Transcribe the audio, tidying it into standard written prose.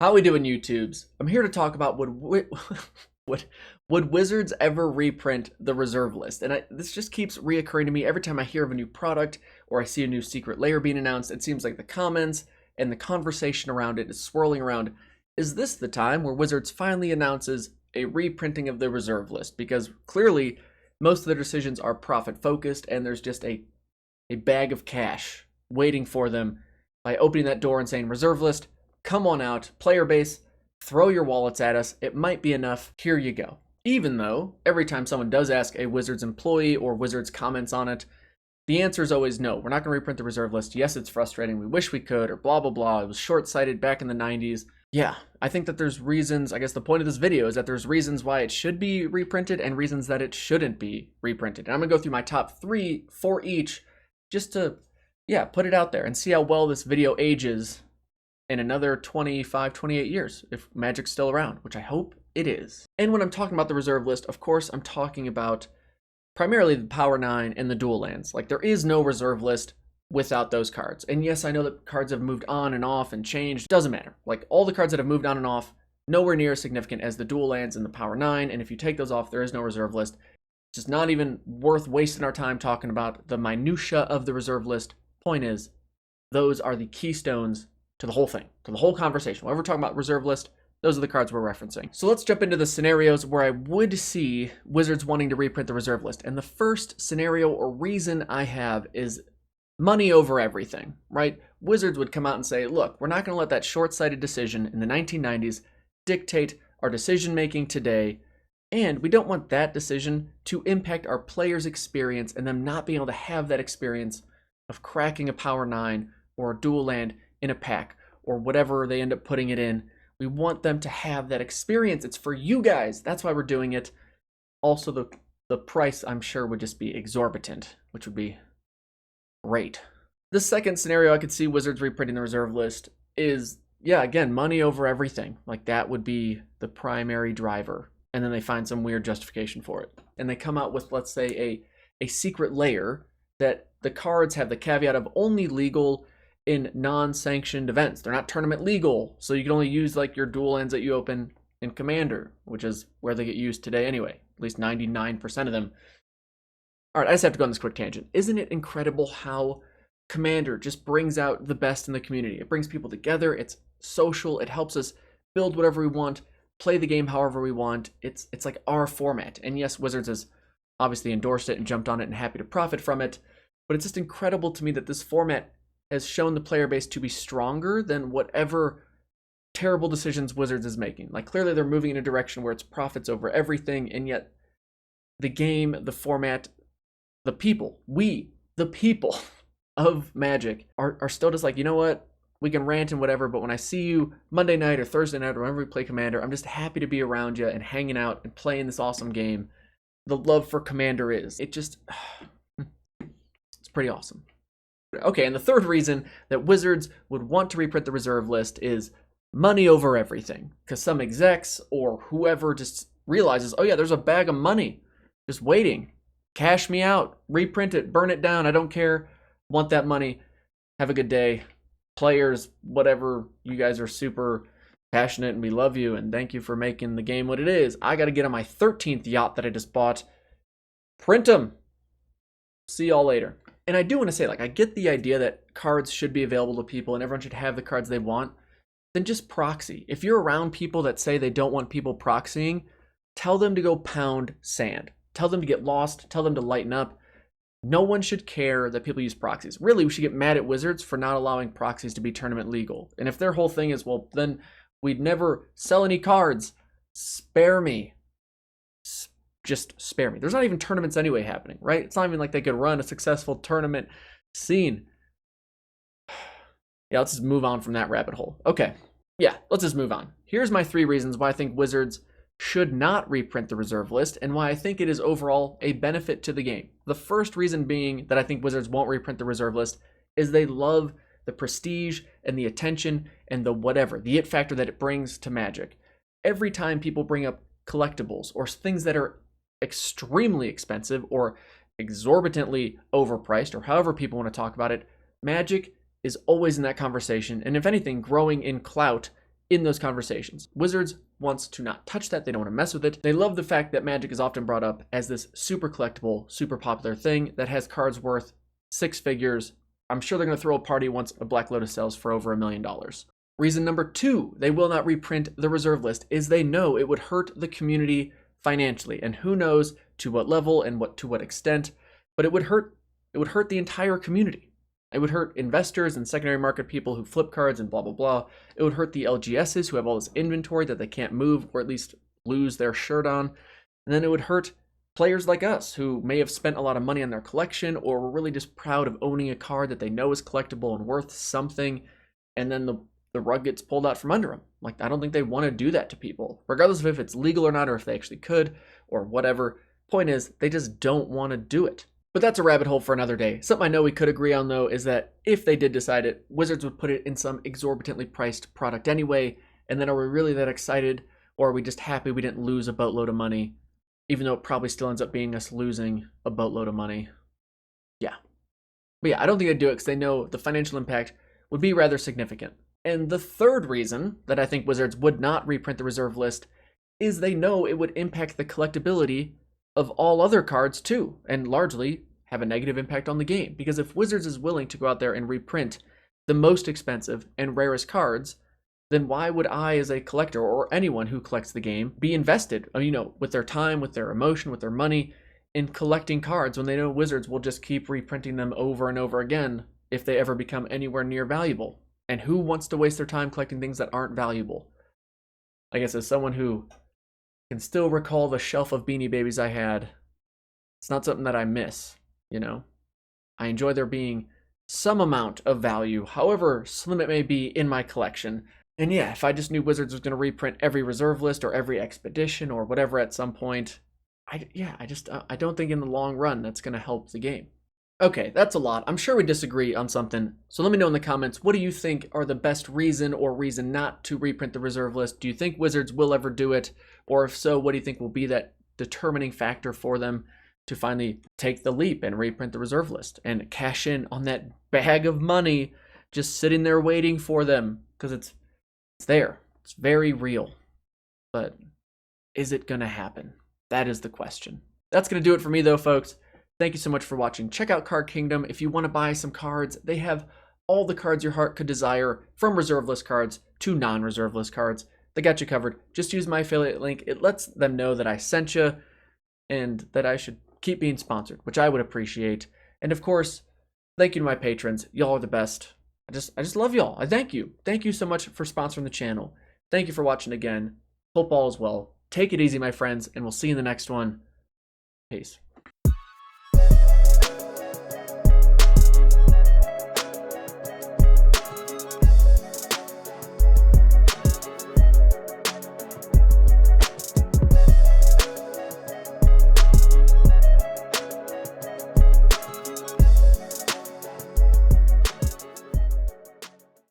How we doing, YouTubes? I'm here to talk about would would Wizards ever reprint the reserve list? And this just keeps reoccurring to me every time I hear of a new product or I see a new secret layer being announced. It seems like the comments and the conversation around it is swirling around. Is this the time where Wizards finally announces a reprinting of the reserve list? Because clearly most of their decisions are profit focused and there's just a bag of cash waiting for them by opening that door and saying, reserve list, come on out, player base, throw your wallets at us. It might be enough. Here you go. Even though every time someone does ask a Wizards employee or Wizards comments on it, the answer is always no. We're not going to reprint the reserve list. Yes, it's frustrating. We wish we could, or blah, blah, blah. It was short-sighted back in the 90s. Yeah, I think that there's reasons. I guess the point of this video is that there's reasons why it should be reprinted and reasons that it shouldn't be reprinted. And I'm going to go through my top 3 for each just to, put it out there and see how well this video ages in another 25, 28 years, if Magic's still around, which I hope it is. And when I'm talking about the reserve list, of course, I'm talking about primarily the Power 9 and the dual lands. Like, there is no reserve list without those cards. And yes, I know that cards have moved on and off and changed. Doesn't matter. Like, all the cards that have moved on and off, nowhere near as significant as the dual lands and the Power 9. And if you take those off, there is no reserve list. It's just not even worth wasting our time talking about the minutia of the reserve list. Point is, those are the keystones to the whole thing, to the whole conversation. Whenever we're talking about reserve list, those are the cards we're referencing. So let's jump into the scenarios where I would see Wizards wanting to reprint the reserve list. And the first scenario or reason I have is money over everything, right? Wizards would come out and say, look, we're not going to let that short-sighted decision in the 1990s dictate our decision-making today. And we don't want that decision to impact our players' experience and them not being able to have that experience of cracking a Power 9 or a dual land in a pack or whatever they end up putting it in. We want them to have that experience. It's for you guys. That's why we're doing it. Also, the price, I'm sure, would just be exorbitant, which would be great. The second scenario I could see Wizards reprinting the reserve list is, again, money over everything. Like, that would be the primary driver. And then they find some weird justification for it. And they come out with, let's say, a secret layer that the cards have the caveat of only legal in non-sanctioned events. They're not tournament legal, so you can only use like your dual lands that you open in Commander, which is where they get used today anyway, at least 99% of them. All right, I just have to go on this quick tangent. Isn't it incredible how Commander just brings out the best in the community? It brings people together, it's social, it helps us build whatever we want, play the game however we want. It's like our format. And yes, Wizards has obviously endorsed it and jumped on it and happy to profit from it, but it's just incredible to me that this format has shown the player base to be stronger than whatever terrible decisions Wizards is making. Like, clearly they're moving in a direction where it's profits over everything, and yet the game, the format, the people, the people of Magic are still just like, you know what? We can rant and whatever, but when I see you Monday night or Thursday night or whenever we play Commander, I'm just happy to be around you and hanging out and playing this awesome game. The love for Commander it's pretty awesome. Okay, and the third reason that Wizards would want to reprint the reserve list is money over everything. Because some execs or whoever just realizes, oh yeah, there's a bag of money just waiting. Cash me out, reprint it, burn it down, I don't care. Want that money. Have a good day. Players, whatever, you guys are super passionate and we love you and thank you for making the game what it is. I got to get on my 13th yacht that I just bought. Print them. See y'all later. And I do want to say, like, I get the idea that cards should be available to people and everyone should have the cards they want. Then just proxy. If you're around people that say they don't want people proxying, tell them to go pound sand. Tell them to get lost. Tell them to lighten up. No one should care that people use proxies. Really, we should get mad at Wizards for not allowing proxies to be tournament legal. And if their whole thing is, well, then we'd never sell any cards, spare me. Just spare me. There's not even tournaments anyway happening, right? It's not even like they could run a successful tournament scene. Yeah, let's just move on from that rabbit hole. Okay, let's just move on. Here's my 3 reasons why I think Wizards should not reprint the reserve list and why I think it is overall a benefit to the game. The first reason being that I think Wizards won't reprint the reserve list is they love the prestige and the attention and the whatever, the it factor that it brings to Magic. Every time people bring up collectibles or things that are extremely expensive or exorbitantly overpriced, or however people want to talk about it, Magic is always in that conversation, and if anything, growing in clout in those conversations. Wizards wants to not touch that. They don't want to mess with it. They love the fact that Magic is often brought up as this super collectible, super popular thing that has cards worth 6 figures. I'm sure they're going to throw a party once a Black Lotus sells for over $1 million. Reason number 2, they will not reprint the reserve list, is they know it would hurt the community financially, and who knows to what level and to what extent, but it would hurt the entire community. It would hurt investors and secondary market people who flip cards and blah, blah, blah. It would hurt the LGSs who have all this inventory that they can't move or at least lose their shirt on. And then it would hurt players like us who may have spent a lot of money on their collection or were really just proud of owning a card that they know is collectible and worth something. And then the rug gets pulled out from under them. Like, I don't think they want to do that to people, regardless of if it's legal or not, or if they actually could or whatever. Point is, they just don't want to do it. But that's a rabbit hole for another day. Something I know we could agree on, though, is that if they did decide it, Wizards would put it in some exorbitantly priced product anyway, and then are we really that excited, or are we just happy we didn't lose a boatload of money, even though it probably still ends up being us losing a boatload of money? Yeah. But yeah, I don't think they'd do it because they know the financial impact would be rather significant. And the third reason that I think Wizards would not reprint the reserve list is they know it would impact the collectability of all other cards too, and largely have a negative impact on the game. Because if Wizards is willing to go out there and reprint the most expensive and rarest cards, then why would I, as a collector, or anyone who collects the game, be invested, with their time, with their emotion, with their money, in collecting cards when they know Wizards will just keep reprinting them over and over again if they ever become anywhere near valuable? And who wants to waste their time collecting things that aren't valuable? I guess as someone who can still recall the shelf of Beanie Babies I had, it's not something that I miss, I enjoy there being some amount of value, however slim it may be, in my collection. And yeah, if I just knew Wizards was going to reprint every reserve list or every expedition or whatever at some point, I don't think in the long run that's going to help the game. Okay, that's a lot. I'm sure we disagree on something, so let me know in the comments, what do you think are the best reason or reason not to reprint the reserve list? Do you think Wizards will ever do it? Or if so, what do you think will be that determining factor for them to finally take the leap and reprint the reserve list and cash in on that bag of money just sitting there waiting for them? Because it's there. It's very real. But is it going to happen? That is the question. That's going to do it for me though, folks. Thank you so much for watching. Check out Card Kingdom if you want to buy some cards. They have all the cards your heart could desire, from reserve list cards to non-reserve list cards. They got you covered. Just use my affiliate link. It lets them know that I sent you and that I should keep being sponsored, which I would appreciate. And of course, thank you to my patrons. Y'all are the best. I just love y'all. I thank you. Thank you so much for sponsoring the channel. Thank you for watching again. Hope all is well. Take it easy, my friends, and we'll see you in the next one. Peace.